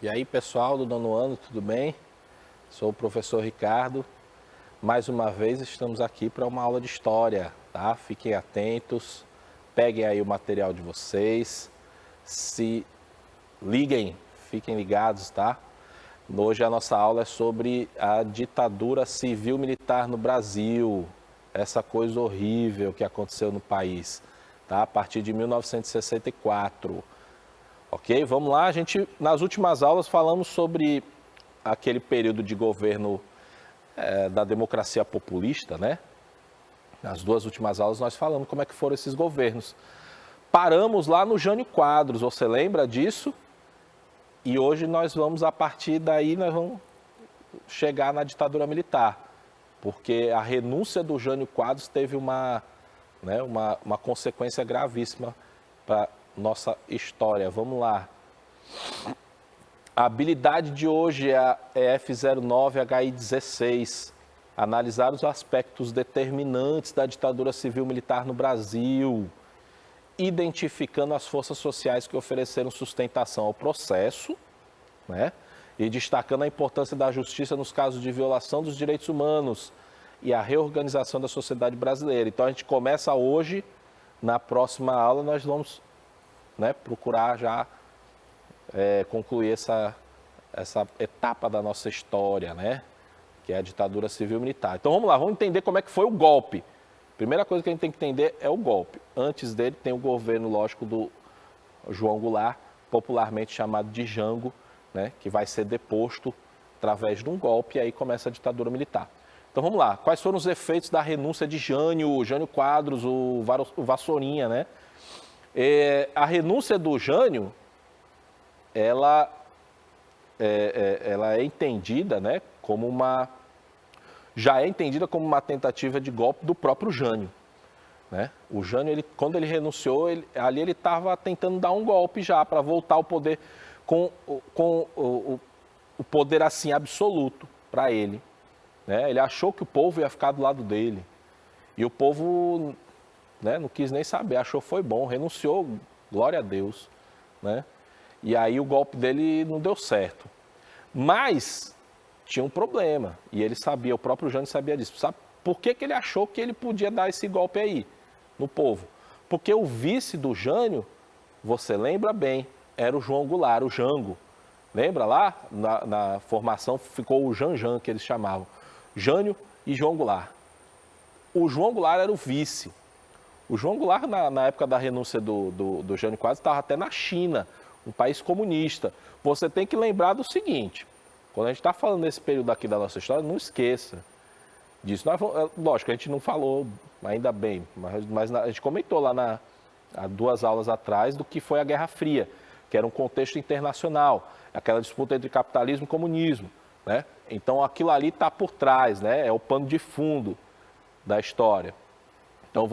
E aí, pessoal do nono ano, tudo bem? Sou o professor Ricardo. Mais uma vez estamos aqui para uma aula de história, tá? Fiquem atentos, peguem aí o material de vocês, se liguem, fiquem ligados, tá? Hoje a nossa aula é sobre a ditadura civil-militar no Brasil, essa coisa horrível que aconteceu no país, tá? A partir de 1964. Ok? Vamos lá, nas últimas aulas falamos sobre aquele período de governo da democracia populista, né? Nas duas últimas aulas nós falamos como é que foram esses governos. Paramos lá no Jânio Quadros, você lembra disso? E hoje nós vamos, a partir daí, nós vamos chegar na ditadura militar, porque a renúncia do Jânio Quadros teve uma consequência gravíssima para nossa história. Vamos lá. A habilidade de hoje é a F09HI16. Analisar os aspectos determinantes da ditadura civil-militar no Brasil, identificando as forças sociais que ofereceram sustentação ao processo, né? E destacando a importância da justiça nos casos de violação dos direitos humanos e a reorganização da sociedade brasileira. Então a gente começa hoje, na próxima aula nós vamos procurar já concluir essa etapa da nossa história, né? Que é a ditadura civil-militar. Então vamos lá, vamos entender como é que foi o golpe. Primeira coisa que a gente tem que entender é o golpe. Antes dele tem o governo, lógico, do João Goulart, popularmente chamado de Jango, né? Que vai ser deposto através de um golpe e aí começa a ditadura militar. Então vamos lá, quais foram os efeitos da renúncia de Jânio Quadros, o Vassourinha, né? A renúncia do Jânio, ela é entendida, né, já é entendida como uma tentativa de golpe do próprio Jânio, né? O Jânio, quando ele renunciou, ele estava tentando dar um golpe já para voltar ao poder com o poder assim absoluto para ele, né? Ele achou que o povo ia ficar do lado dele e o povo, né, não quis nem saber, achou foi bom, renunciou, glória a Deus, né? E aí o golpe dele não deu certo. Mas tinha um problema, e ele sabia, o próprio Jânio sabia disso. Sabe por que ele achou que ele podia dar esse golpe aí no povo? Porque o vice do Jânio, você lembra bem, era o João Goulart, o Jango. Lembra lá? Na formação ficou o Janjan, que eles chamavam. Jânio e João Goulart. O João Goulart era o vice. O João Goulart, na época da renúncia do Jânio Quadros, estava até na China, um país comunista. Você tem que lembrar do seguinte, quando a gente está falando desse período aqui da nossa história, não esqueça disso. Lógico, a gente não falou, ainda bem, mas a gente comentou lá há 2 aulas atrás do que foi a Guerra Fria, que era um contexto internacional, aquela disputa entre capitalismo e comunismo, né? Então aquilo ali está por trás, né? É o pano de fundo da história. Então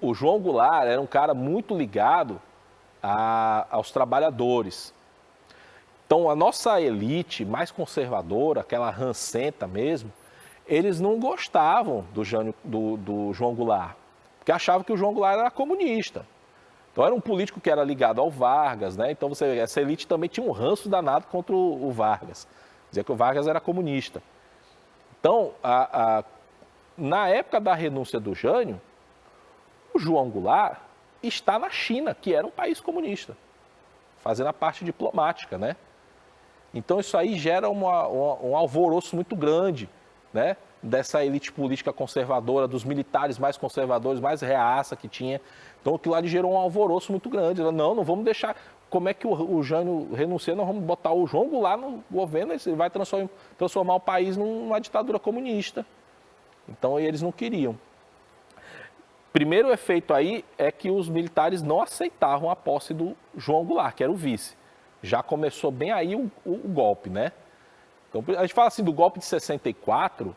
o João Goulart era um cara muito ligado aos trabalhadores. Então a nossa elite mais conservadora, aquela rancenta mesmo, eles não gostavam do João Goulart, porque achavam que o João Goulart era comunista. Então era um político que era ligado ao Vargas, né? Então essa elite também tinha um ranço danado contra o Vargas, dizia que o Vargas era comunista. Então, na época da renúncia do Jânio, o João Goulart está na China, que era um país comunista, fazendo a parte diplomática, né? Então isso aí gera um alvoroço muito grande, né? Dessa elite política conservadora, dos militares mais conservadores, mais reaça que tinha. Então aquilo ali gerou um alvoroço muito grande. Não vamos deixar, como é que o Jânio renuncia, nós vamos botar o João Goulart no governo, ele vai transformar o país numa ditadura comunista. Então eles não queriam. Primeiro efeito aí é que os militares não aceitavam a posse do João Goulart, que era o vice. Já começou bem aí o golpe, né? Então, a gente fala assim do golpe de 64,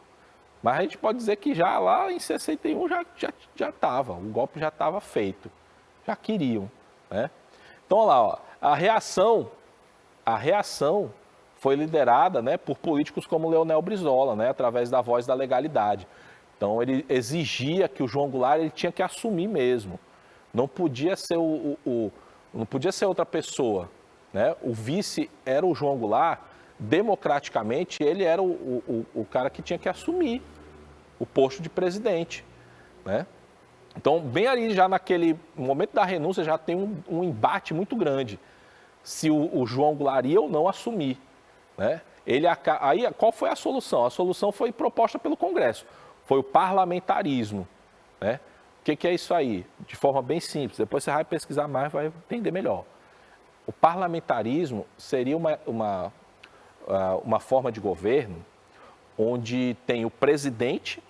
mas a gente pode dizer que já lá em 61 já estava, o golpe já estava feito, já queriam, né? Então, olha lá, ó, a reação foi liderada, né, por políticos como Leonel Brizola, né, através da voz da legalidade. Então, ele exigia que o João Goulart ele tinha que assumir mesmo. Não podia ser não podia ser outra pessoa. né? O vice era o João Goulart, democraticamente ele era o cara que tinha que assumir o posto de presidente, né? Então, bem ali já naquele momento da renúncia já tem um embate muito grande, se o João Goulart ia ou não assumir, né? Aí, qual foi a solução? A solução foi proposta pelo Congresso, foi o parlamentarismo, né? O que é isso aí? De forma bem simples, depois você vai pesquisar mais, vai entender melhor. O parlamentarismo seria uma forma de governo onde tem o presidente,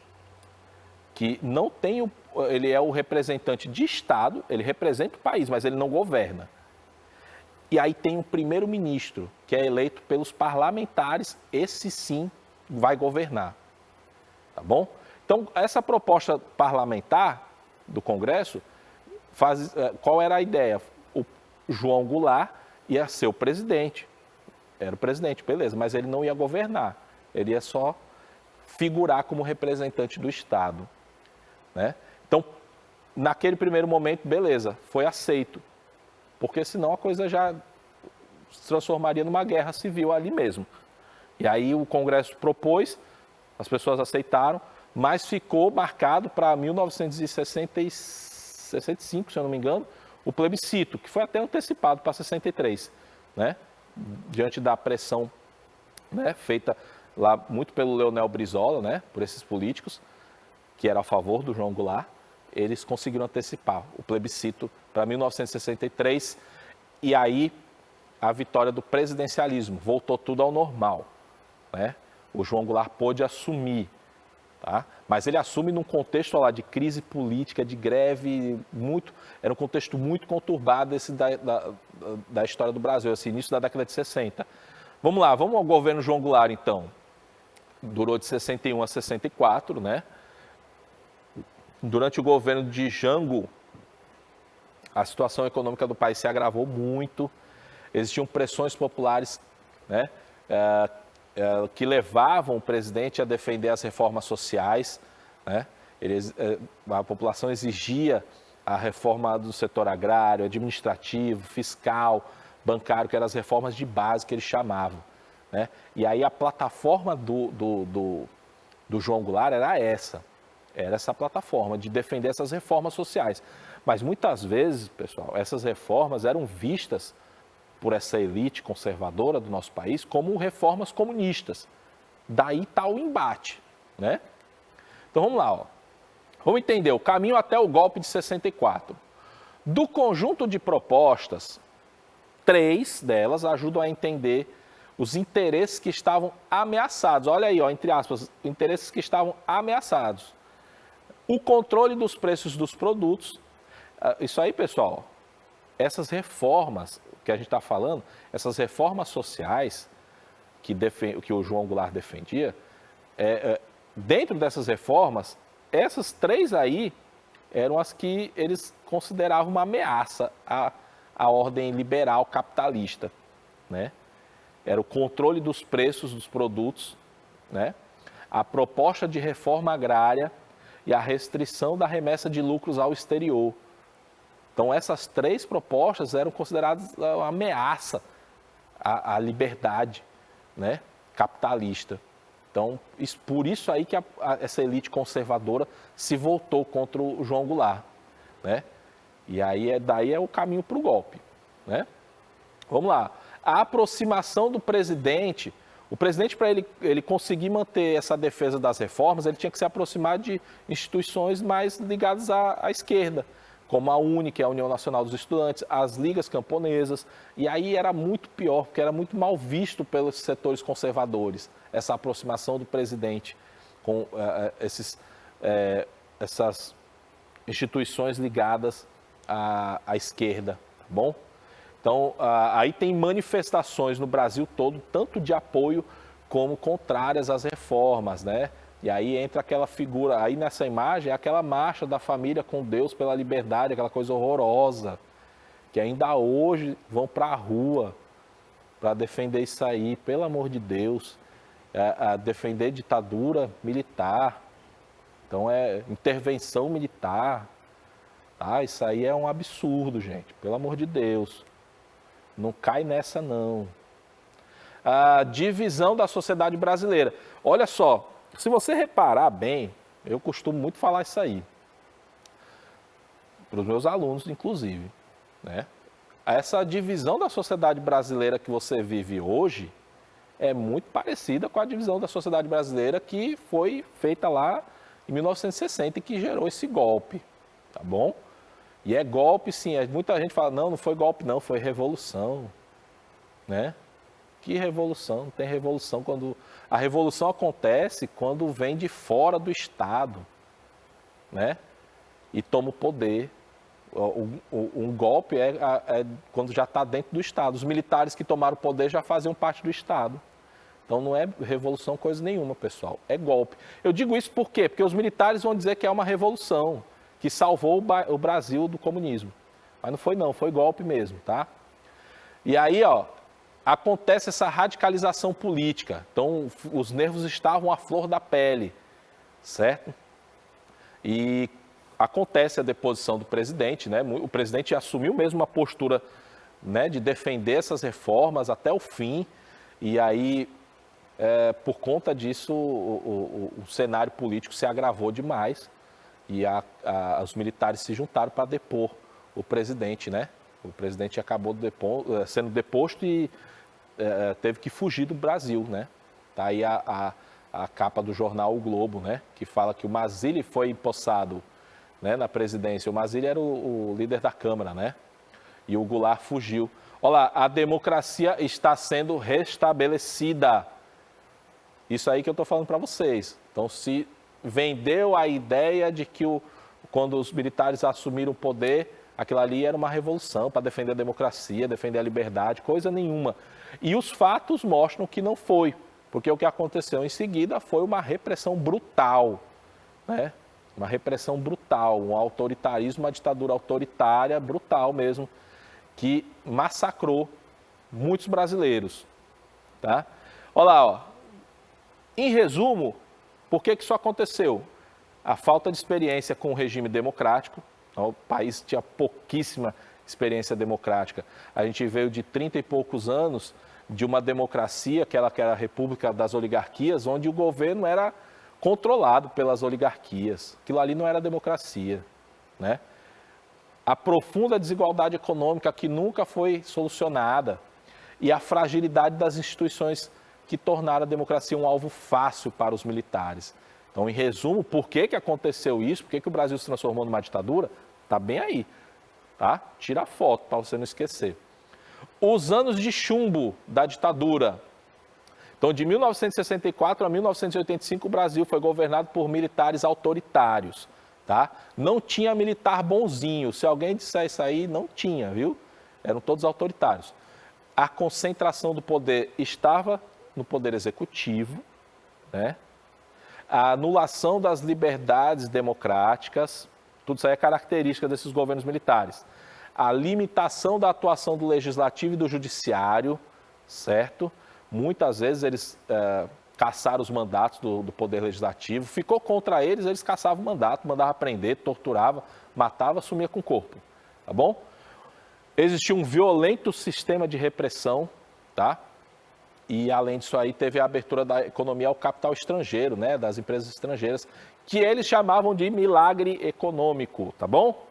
que não tem ele é o representante de Estado, ele representa o país, mas ele não governa. E aí tem o primeiro-ministro, que é eleito pelos parlamentares, esse sim vai governar. Tá bom? Então, essa proposta parlamentar do Congresso, qual era a ideia? O João Goulart ia ser o presidente. Era o presidente, beleza, mas ele não ia governar. Ele ia só figurar como representante do Estado, né? Então, naquele primeiro momento, beleza, foi aceito. Porque senão a coisa já se transformaria numa guerra civil ali mesmo. E aí o Congresso propôs, as pessoas aceitaram, mas ficou marcado para 1965, se eu não me engano, o plebiscito, que foi até antecipado para 63, né? Diante da pressão, né, feita lá muito pelo Leonel Brizola, né, por esses políticos, que era a favor do João Goulart, eles conseguiram antecipar o plebiscito para 1963, e aí a vitória do presidencialismo, voltou tudo ao normal, né? O João Goulart pôde assumir, tá? Mas ele assume num contexto lá de crise política, de greve, era um contexto muito conturbado esse da história do Brasil, esse início da década de 60. Vamos lá, vamos ao governo João Goulart então. Durou de 61 a 64, né? Durante o governo de Jango, a situação econômica do país se agravou muito, existiam pressões populares, né, que levavam o presidente a defender as reformas sociais, né? A população exigia a reforma do setor agrário, administrativo, fiscal, bancário, que eram as reformas de base que eles chamavam, né? E aí a plataforma do João Goulart era essa plataforma de defender essas reformas sociais. Mas muitas vezes, pessoal, essas reformas eram vistas por essa elite conservadora do nosso país como reformas comunistas. Daí está o embate, né? Então vamos lá, ó. Vamos entender o caminho até o golpe de 64. Do conjunto de propostas, 3 delas ajudam a entender os interesses que estavam ameaçados. Olha aí, ó, entre aspas, interesses que estavam ameaçados. O controle dos preços dos produtos. Isso aí, pessoal, essas reformas que a gente está falando, essas reformas sociais que o João Goulart defendia, dentro dessas reformas, essas 3 aí eram as que eles consideravam uma ameaça à ordem liberal capitalista, né? Era o controle dos preços dos produtos, né? A proposta de reforma agrária e a restrição da remessa de lucros ao exterior. Então, essas 3 propostas eram consideradas uma ameaça à liberdade, né, capitalista. Então, por isso aí que essa elite conservadora se voltou contra o João Goulart, né? E aí daí é o caminho para o golpe, né? Vamos lá. A aproximação do presidente, o presidente, para ele conseguir manter essa defesa das reformas, ele tinha que se aproximar de instituições mais ligadas à esquerda, como a UNE, que é a União Nacional dos Estudantes, as ligas camponesas, e aí era muito pior, porque era muito mal visto pelos setores conservadores, essa aproximação do presidente com essas instituições ligadas à esquerda, tá bom? Então, aí tem manifestações no Brasil todo, tanto de apoio como contrárias às reformas, né? E aí entra aquela figura, aí nessa imagem é aquela marcha da família com Deus pela liberdade, aquela coisa horrorosa, que ainda hoje vão para a rua para defender isso aí, pelo amor de Deus, defender ditadura militar, então é intervenção militar, tá? Isso aí é um absurdo, gente, pelo amor de Deus. Não cai nessa, não. A divisão da sociedade brasileira. Olha só, se você reparar bem, eu costumo muito falar isso aí, para os meus alunos, inclusive, né? Essa divisão da sociedade brasileira que você vive hoje é muito parecida com a divisão da sociedade brasileira que foi feita lá em 1960 e que gerou esse golpe, tá bom? E é golpe, sim. Muita gente fala, não foi golpe, não, foi revolução, né? Que revolução? Não tem revolução quando... A revolução acontece quando vem de fora do Estado, né? E toma o poder. Um golpe é quando já está dentro do Estado. Os militares que tomaram o poder já faziam parte do Estado. Então não é revolução coisa nenhuma, pessoal. É golpe. Eu digo isso por quê? Porque os militares vão dizer que é uma revolução, que salvou o Brasil do comunismo. Mas não foi não, foi golpe mesmo, tá? E aí, ó, acontece essa radicalização política. Então os nervos estavam à flor da pele, certo? E acontece a deposição do presidente, né? O presidente assumiu mesmo uma postura, né, de defender essas reformas até o fim. E aí, por conta disso, o cenário político se agravou demais e os militares se juntaram para depor o presidente, né? O presidente acabou sendo deposto e teve que fugir do Brasil, né? Tá aí a capa do jornal O Globo, né? Que fala que o Mazzilli foi empossado, né, na presidência. O Mazzilli era o líder da Câmara, né? E o Goulart fugiu. Olha lá, a democracia está sendo restabelecida. Isso aí que eu estou falando para vocês. Então, se vendeu a ideia de que quando os militares assumiram o poder, aquilo ali era uma revolução para defender a democracia, defender a liberdade, coisa nenhuma. E os fatos mostram que não foi, porque o que aconteceu em seguida foi uma repressão brutal, né? Uma repressão brutal, um autoritarismo, uma ditadura autoritária, brutal mesmo, que massacrou muitos brasileiros, tá? Olha lá, ó. Em resumo, por que isso aconteceu? A falta de experiência com o regime democrático. O país tinha pouquíssima experiência democrática. A gente veio de 30 e poucos anos de uma democracia, aquela que era a República das Oligarquias, onde o governo era controlado pelas oligarquias. Aquilo ali não era democracia, né? A profunda desigualdade econômica que nunca foi solucionada e a fragilidade das instituições que tornaram a democracia um alvo fácil para os militares. Então, em resumo, por que aconteceu isso? Por que o Brasil se transformou numa ditadura? Está bem aí, tá? Tira a foto para você não esquecer. Os anos de chumbo da ditadura. Então, de 1964 a 1985, o Brasil foi governado por militares autoritários, tá? Não tinha militar bonzinho. Se alguém disser isso aí, não tinha, viu? Eram todos autoritários. A concentração do poder estava no poder executivo, né? A anulação das liberdades democráticas, tudo isso aí é característica desses governos militares. A limitação da atuação do legislativo e do judiciário, certo? Muitas vezes eles caçaram os mandatos do poder legislativo, ficou contra eles, eles caçavam o mandato, mandavam prender, torturava, matava, sumia com o corpo, tá bom? Existia um violento sistema de repressão, tá? E, além disso aí, teve a abertura da economia ao capital estrangeiro, né, das empresas estrangeiras, que eles chamavam de milagre econômico, tá bom?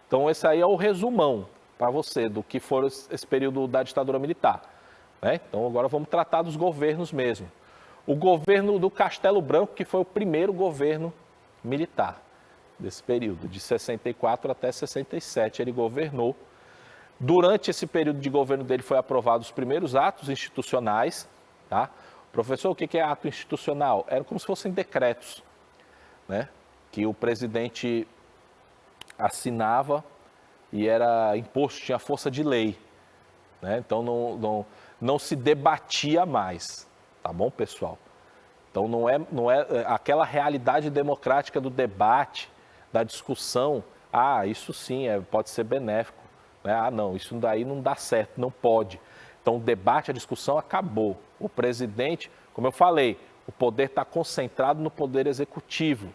Então, esse aí é o resumão para você do que foi esse período da ditadura militar, né? Então, agora vamos tratar dos governos mesmo. O governo do Castelo Branco, que foi o primeiro governo militar desse período, de 64 até 67, ele governou. Durante esse período de governo dele foi aprovados os primeiros atos institucionais, tá? Professor, o que é ato institucional? Era como se fossem decretos, né? Que o presidente assinava e era imposto, tinha força de lei, né? Então não se debatia mais, tá bom, pessoal? Então não é aquela realidade democrática do debate, da discussão. Ah, isso sim, pode ser benéfico. Ah, não, isso daí não dá certo, não pode. Então, o debate, a discussão acabou. O presidente, como eu falei, o poder está concentrado no poder executivo,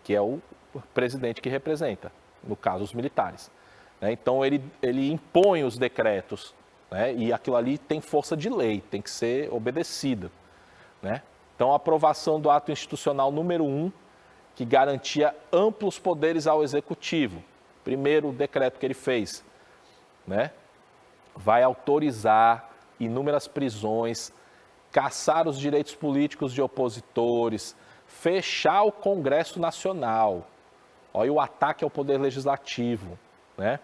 que é o presidente que representa, no caso, os militares. né? Então, ele impõe os decretos, né? E aquilo ali tem força de lei, tem que ser obedecida, né? Então, a aprovação do ato institucional número 1, que garantia amplos poderes ao Executivo. Primeiro decreto que ele fez, né? Vai autorizar inúmeras prisões, caçar os direitos políticos de opositores, fechar o Congresso Nacional. Olha o ataque ao Poder Legislativo, né?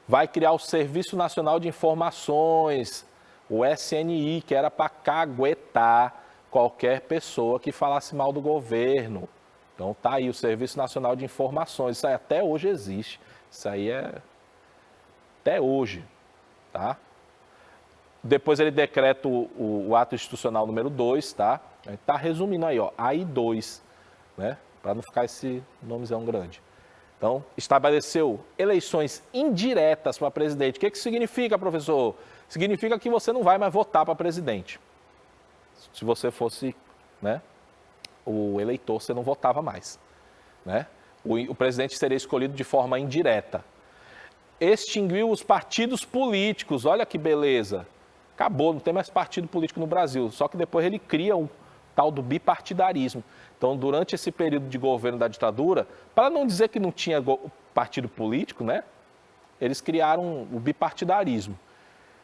Vai criar o Serviço Nacional de Informações, o SNI, que era para caguetar qualquer pessoa que falasse mal do governo. Então tá aí o Serviço Nacional de Informações, isso aí até hoje existe, isso aí é até hoje, tá? Depois ele decreta o ato institucional número 2, tá? A gente tá resumindo aí, ó, AI2, né? Para não ficar esse nomezão grande. Então, estabeleceu eleições indiretas para presidente. O que significa, professor? Significa que você não vai mais votar para presidente. Se você fosse, né, o eleitor, você não votava mais, né? O presidente seria escolhido de forma indireta. Extinguiu os partidos políticos, olha que beleza. Acabou, não tem mais partido político no Brasil, só que depois ele cria um tal do bipartidarismo. Então, durante esse período de governo da ditadura, para não dizer que não tinha partido político, né? Eles criaram o bipartidarismo.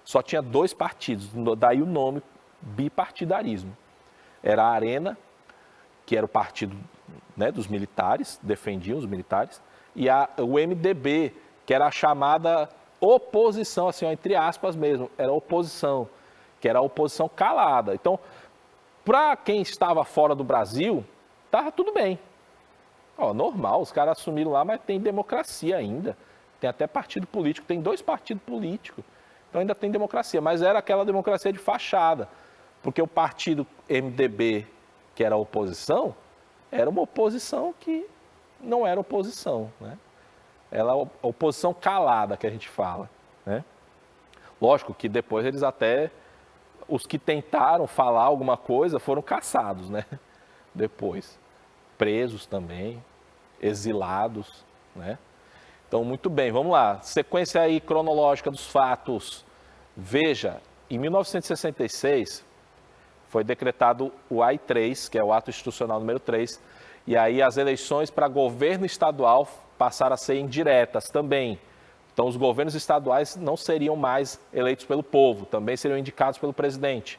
Só tinha 2 partidos, daí o nome bipartidarismo. Era a Arena, que era o partido, né, dos militares, defendiam os militares, e o MDB, que era a chamada oposição, assim, ó, entre aspas mesmo, era a oposição, que era a oposição calada. Então, para quem estava fora do Brasil, estava tudo bem. Ó, normal, os caras assumiram lá, mas tem democracia ainda. Tem até partido político, tem 2 partidos políticos. Então ainda tem democracia, mas era aquela democracia de fachada. Porque o partido MDB, que era a oposição, era uma oposição que não era oposição, né? Era a oposição calada que a gente fala, né? Lógico que depois eles até, os que tentaram falar alguma coisa foram caçados, né? Depois, presos também, exilados, né? Então, muito bem, vamos lá. Sequência aí cronológica dos fatos. Veja, em 1966 foi decretado o AI3, que é o ato institucional número 3, e aí as eleições para governo estadual passaram a ser indiretas também. Então, os governos estaduais não seriam mais eleitos pelo povo, também seriam indicados pelo presidente.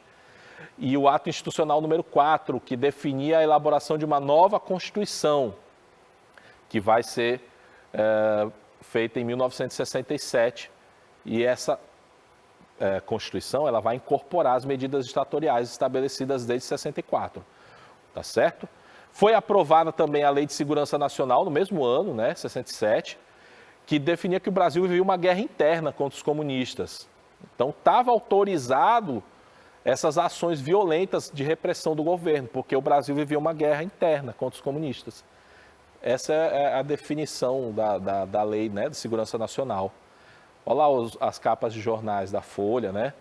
E o ato institucional número 4, que definia a elaboração de uma nova Constituição, que vai ser feita em 1967. E essa Constituição ela vai incorporar as medidas ditatoriais estabelecidas desde 64. Tá certo? Foi aprovada também a Lei de Segurança Nacional no mesmo ano, né, 67, que definia que o Brasil vivia uma guerra interna contra os comunistas. Então, estava autorizado essas ações violentas de repressão do governo, porque o Brasil vivia uma guerra interna contra os comunistas. Essa é a definição da lei, né, de segurança nacional. Olha lá as capas de jornais da Folha, né?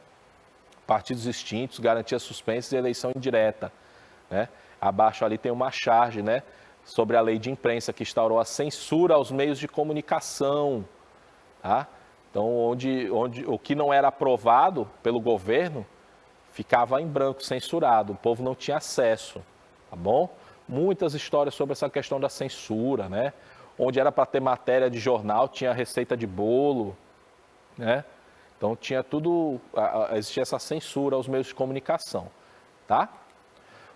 Partidos extintos, garantias suspensas e eleição indireta, né? Abaixo ali tem uma charge, né, sobre a lei de imprensa que instaurou a censura aos meios de comunicação, tá? Então, onde o que não era aprovado pelo governo ficava em branco, censurado, o povo não tinha acesso, tá bom? Muitas histórias sobre essa questão da censura, né? Onde era para ter matéria de jornal, tinha receita de bolo, né? Então tinha tudo, existia essa censura aos meios de comunicação, tá?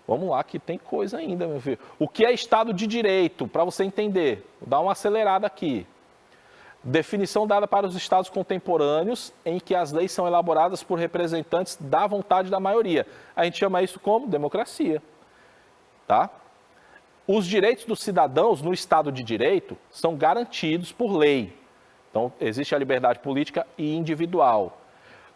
Vamos lá que tem coisa ainda, meu filho. O que é Estado de Direito? Para você entender, vou dar uma acelerada aqui. Definição dada para os estados contemporâneos em que as leis são elaboradas por representantes da vontade da maioria. A gente chama isso como democracia, tá? Os direitos dos cidadãos no Estado de Direito são garantidos por lei. Então, existe a liberdade política e individual.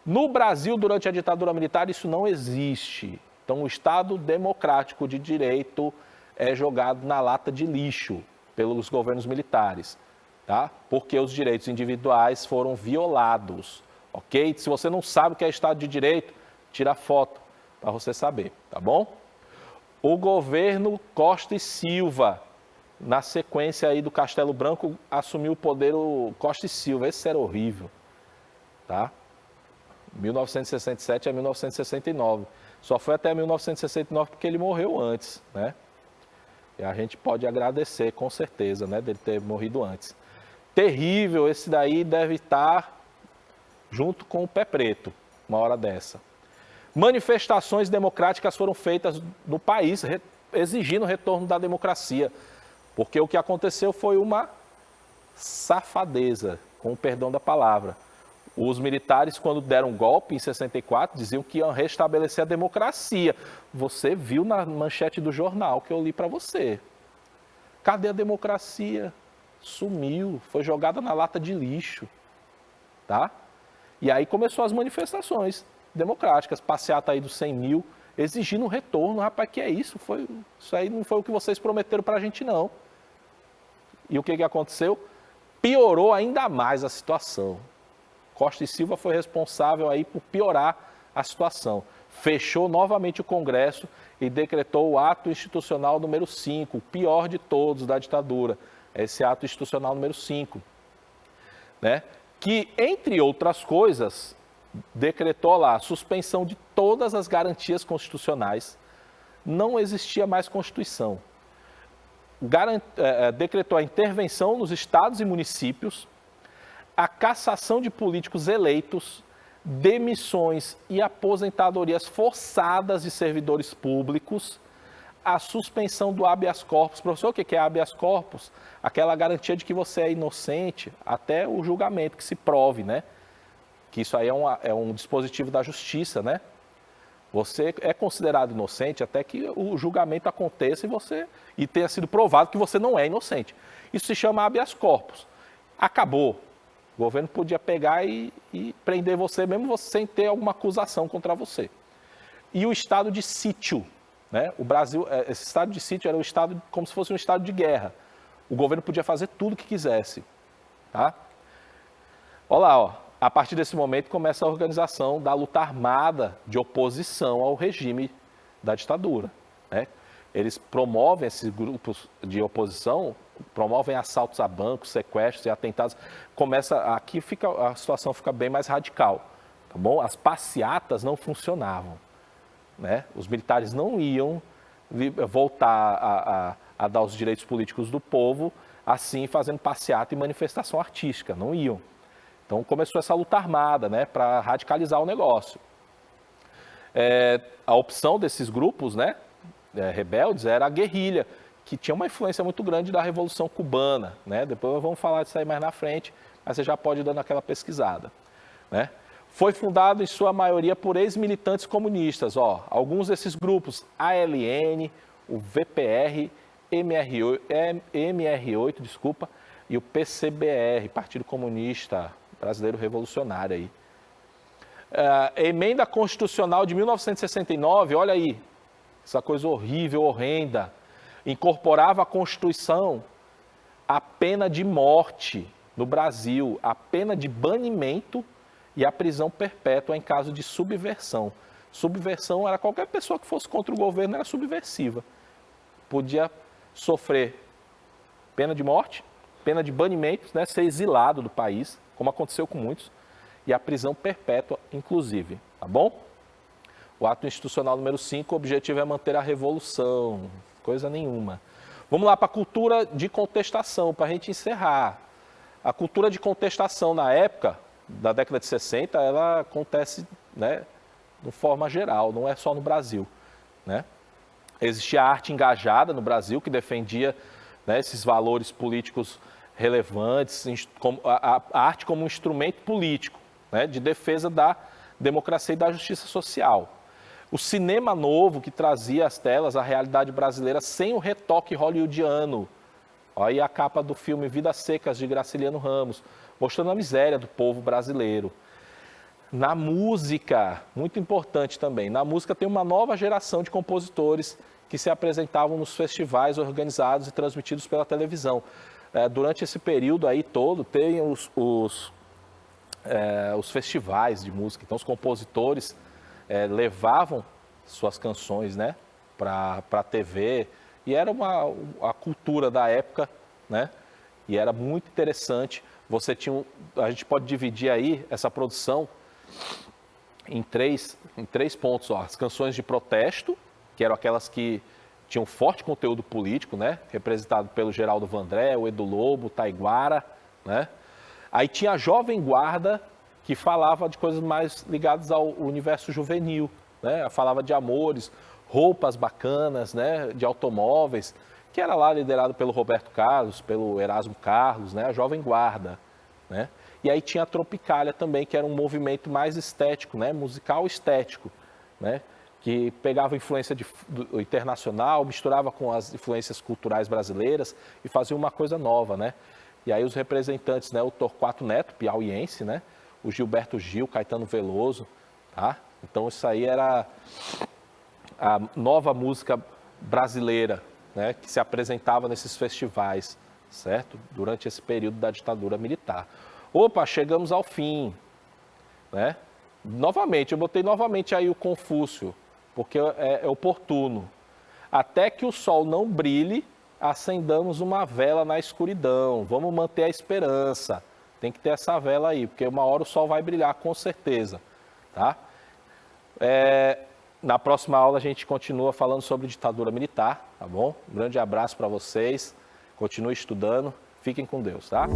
No Brasil, durante a ditadura militar, isso não existe. Então, o Estado democrático de direito é jogado na lata de lixo pelos governos militares, tá? Porque os direitos individuais foram violados, ok? Se você não sabe o que é Estado de Direito, tira a foto para você saber, tá bom? O governo Costa e Silva, Na sequência aí do Castelo Branco, assumiu o poder o Costa e Silva. Esse era horrível, tá? 1967 a 1969. Só foi até 1969 porque ele morreu antes, né? E a gente pode agradecer, com certeza, né, dele ter morrido antes. Terrível, esse daí deve estar junto com o Pé Preto, uma hora dessa. Manifestações democráticas foram feitas no país, exigindo o retorno da democracia. Porque o que aconteceu foi uma safadeza, com o perdão da palavra. Os militares, quando deram golpe em 64, diziam que iam restabelecer a democracia. Você viu na manchete do jornal que eu li para você. Cadê a democracia? Sumiu, foi jogada na lata de lixo. Tá? E aí começou as manifestações democráticas, passeata aí dos 100 mil, exigindo um retorno. Rapaz, que é isso? Isso aí não foi o que vocês prometeram para a gente, não. E o que aconteceu? Piorou ainda mais a situação. Costa e Silva foi responsável aí por piorar a situação. Fechou novamente o Congresso e decretou o ato institucional número 5, o pior de todos da ditadura. Esse ato institucional número 5, né? Que, entre outras coisas, decretou lá a suspensão de todas as garantias constitucionais. Não existia mais Constituição. Decretou a intervenção nos estados e municípios, a cassação de políticos eleitos, demissões e aposentadorias forçadas de servidores públicos, a suspensão do habeas corpus. Professor, o que é habeas corpus? Aquela garantia de que você é inocente até o julgamento, que se prove, né? Que isso aí é um dispositivo da justiça, né? Você é considerado inocente até que o julgamento aconteça e tenha sido provado que você não é inocente. Isso se chama habeas corpus. Acabou. O governo podia pegar e prender você, mesmo sem ter alguma acusação contra você. E o estado de sítio, né? O Brasil, esse estado de sítio era um estado como se fosse um estado de guerra. O governo podia fazer tudo o que quisesse, tá? Olha lá, ó. A partir desse momento começa a organização da luta armada de oposição ao regime da ditadura, né? Eles promovem, esses grupos de oposição, promovem assaltos a bancos, sequestros e atentados. Aqui a situação fica bem mais radical, tá bom? As passeatas não funcionavam, né? Os militares não iam voltar a dar os direitos políticos do povo assim, fazendo passeata e manifestação artística, não iam. Então começou essa luta armada, né, para radicalizar o negócio. A opção desses grupos, né, rebeldes, era a guerrilha, que tinha uma influência muito grande da Revolução Cubana, né? Depois vamos falar disso aí mais na frente, mas você já pode ir dando aquela pesquisada, né? Foi fundado em sua maioria por ex-militantes comunistas, ó, alguns desses grupos, ALN, o VPR, MR8, desculpa, e o PCBR, Partido Comunista Brasileiro Revolucionário aí. Emenda Constitucional de 1969, olha aí, essa coisa horrível, horrenda, incorporava à Constituição a pena de morte no Brasil, a pena de banimento e a prisão perpétua em caso de subversão. Subversão era qualquer pessoa que fosse contra o governo, era subversiva. Podia sofrer pena de morte, pena de banimento, né, ser exilado do país, como aconteceu com muitos, e a prisão perpétua, inclusive, tá bom? O ato institucional número 5, o objetivo é manter a revolução, coisa nenhuma. Vamos lá para a cultura de contestação, para a gente encerrar. A cultura de contestação na época, da década de 60, ela acontece, né, de forma geral, não é só no Brasil, né? Existia a arte engajada no Brasil, que defendia, né, esses valores políticos relevantes, a arte como um instrumento político, né, de defesa da democracia e da justiça social. O cinema novo, que trazia às telas a realidade brasileira sem o retoque hollywoodiano. Olha aí a capa do filme Vidas Secas, de Graciliano Ramos, mostrando a miséria do povo brasileiro. Na música, muito importante também, na música tem uma nova geração de compositores que se apresentavam nos festivais organizados e transmitidos pela televisão. Durante esse período aí todo, tem os festivais de música, então os compositores levavam suas canções, né, para a TV E era a cultura da época, né? E era muito interessante. Você tinha, a gente pode dividir aí essa produção em três pontos. Ó. As canções de protesto, que eram aquelas que tinham forte conteúdo político, né? Representado pelo Geraldo Vandré, o Edu Lobo, o Taiguara, né? Aí tinha a Jovem Guarda, que falava de coisas mais ligadas ao universo juvenil, né? Falava de amores, roupas bacanas, né? De automóveis, que era lá liderado pelo Roberto Carlos, pelo Erasmo Carlos, né? A Jovem Guarda, né? E aí tinha a Tropicália também, que era um movimento mais estético, né? Musical estético, né? Que pegava influência do internacional, misturava com as influências culturais brasileiras e fazia uma coisa nova, né? E aí os representantes, né? O Torquato Neto, piauiense, né? O Gilberto Gil, Caetano Veloso, tá? Então isso aí era a nova música brasileira, né? Que se apresentava nesses festivais, certo? Durante esse período da ditadura militar. Opa, chegamos ao fim, né? Novamente, eu botei novamente aí o Confúcio, porque é oportuno. Até que o sol não brilhe, acendamos uma vela na escuridão. Vamos manter a esperança. Tem que ter essa vela aí, porque uma hora o sol vai brilhar, com certeza. Tá? Na próxima aula a gente continua falando sobre ditadura militar, tá bom? Um grande abraço para vocês. Continue estudando. Fiquem com Deus, tá?